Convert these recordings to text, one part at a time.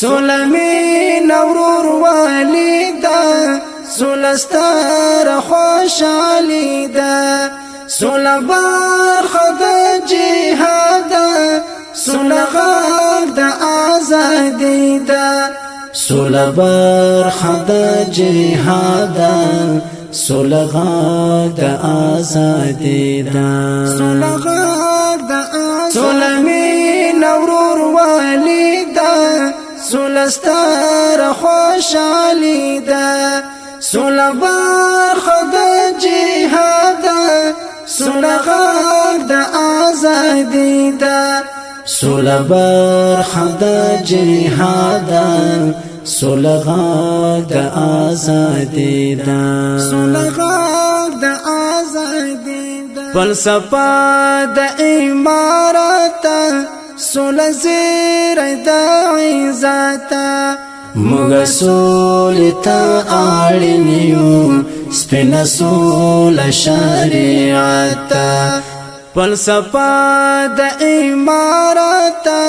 سولمی نورور والیدا سولستار خوشالیدا سولبار خد جهادا سولغار دا آزادیدا سولبار خد جهادا سولغار دا آزادیدا سولغار دا آزادیدا سولمی نورور والیدا سولستار خوشالیدا سولبار خد جهادا سولغار دا آزادیدا سولبار خد جهادا سولغار دا آزادیدا سولغار دا آزادیدا فلسفه دا امارتا سول زیر دا عزتا مگا سولتا آڑنیو سپین سول شریعتا فلسفه دا امارتا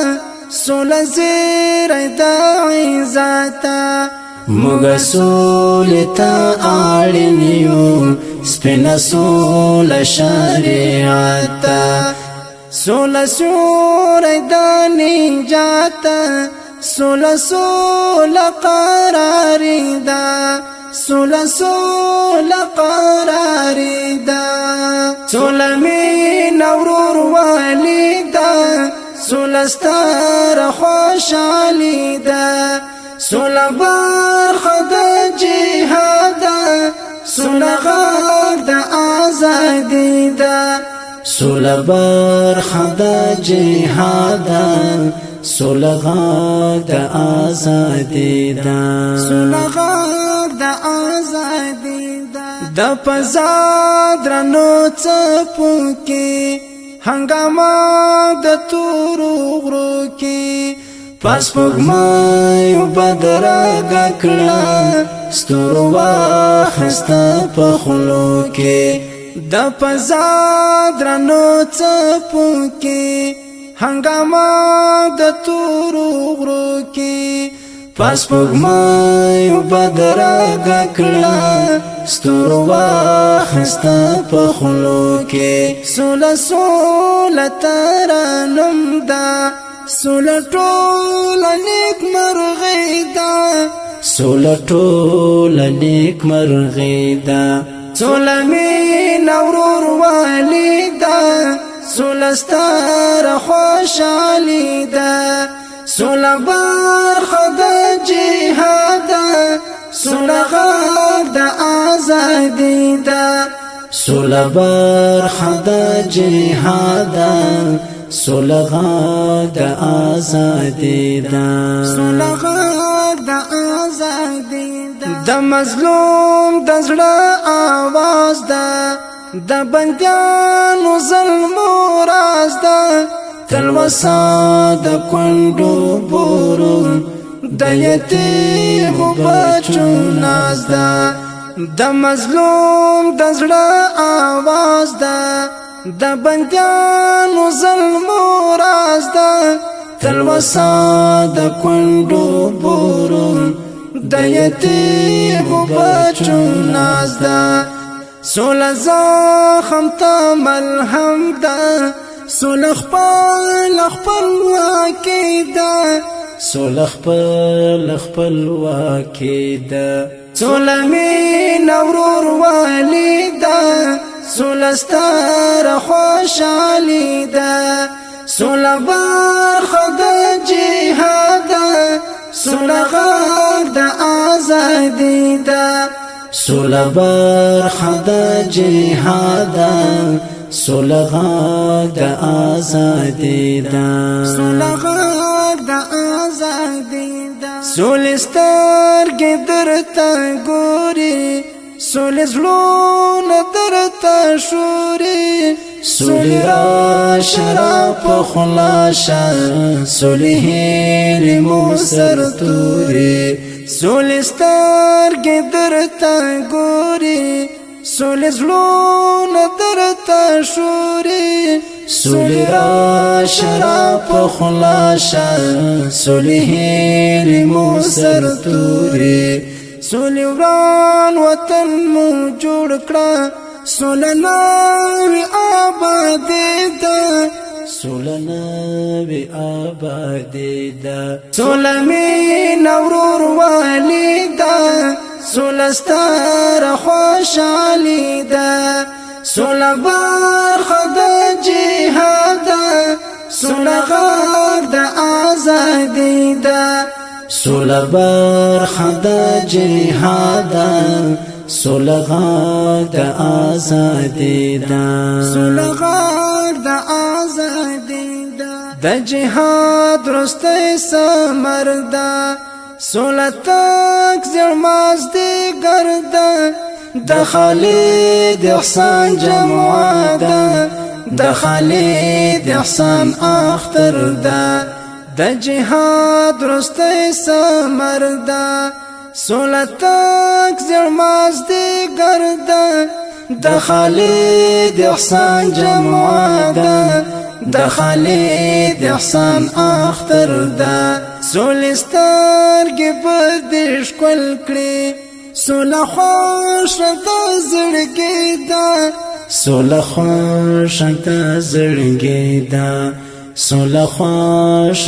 سول زیر دا عزتا مگا سولتا آڑنیو سپین سول شریعتا سول سور دا نجاتا سول قراری دا سول قراری دا سولمی نورور والیدا سولستار خوشالیدا سولبار خد جهادا سولغار دا آزادیدا سولبار خد جهادا سولغار دا آزادیدا سولغار دا آزادیدا دا پزادرنو چپو کی هنگاما دا تورو غرو کی پاس پگمایو بدرگا کلا ستورو واخستا پخلو کی دا پزادرنو چپو کی هنگاما د تورو غرو کی پاس پگمایو بدرگا کلا ستورو واخستا پخلو کی سول ترانم دا سول ټول نیک مرغی دا سول ټول نیک مرغی دا سولمی نورور والیدا سولستار خوشالیدا سولبار خد جهادا سولغار دا آزادیدا سولبار خد جهادا سولغار دا آزادیدا سولغار دا آزادیدا دا مظلوم د زړه आवाज دا د بندیانو ظلم راز دا تلوسا د کندو بورو د یتیم بچو ناز دا د مظلوم د زړه आवाज دا د بندیانو ظلم راز دا تلوسا د کندو بورو د یتیم بچو ناز دا سول زخم تا ملهم دا سول خپل واکی دا سول خپل واکی دا سولمی نورور والیدا سولستار خوشالیدا سولبار خد جهادا سولغار دا آزادیدا سولبار خد جهادا سولغار دا آزادیدا سولغار دا آزادیدا سولستار گدرتا گوری سول زلون درتا شوری سولی را شراب خلاشا سولی هیر موسر توری سولستار گدرتا گوری سولې زړونه درته شوري سولې راشه په خلاشه سولې هیلې مو سرتوري سولې وران وطن مو جوړ کړه سوله نوې آبادي ده سوله نوې آبادي ده سوله مینه ورورولي ده سوله ستره خوشحالي ده سوله برخه د جهاد ده سوله غږ د ازادي ده سوله برخه د جهاد ده سوله غږ د ازادي ده سوله غږ د ازادي ده د جهاد وروستی ثمر ده سوله تک زړمازدیګر ده د خالد احسان جمعه ده د خالد احسان اختر ده د جهاد وروستی ثمر ده سوله تک زړمازدیګر ده د خالد احسان جمعه ده د خالد احسان اختر ده سولې سترګې به دې ښکل کړي سوله خوښه د زړګي ده سوله خوښه د زړګي ده سوله خوښه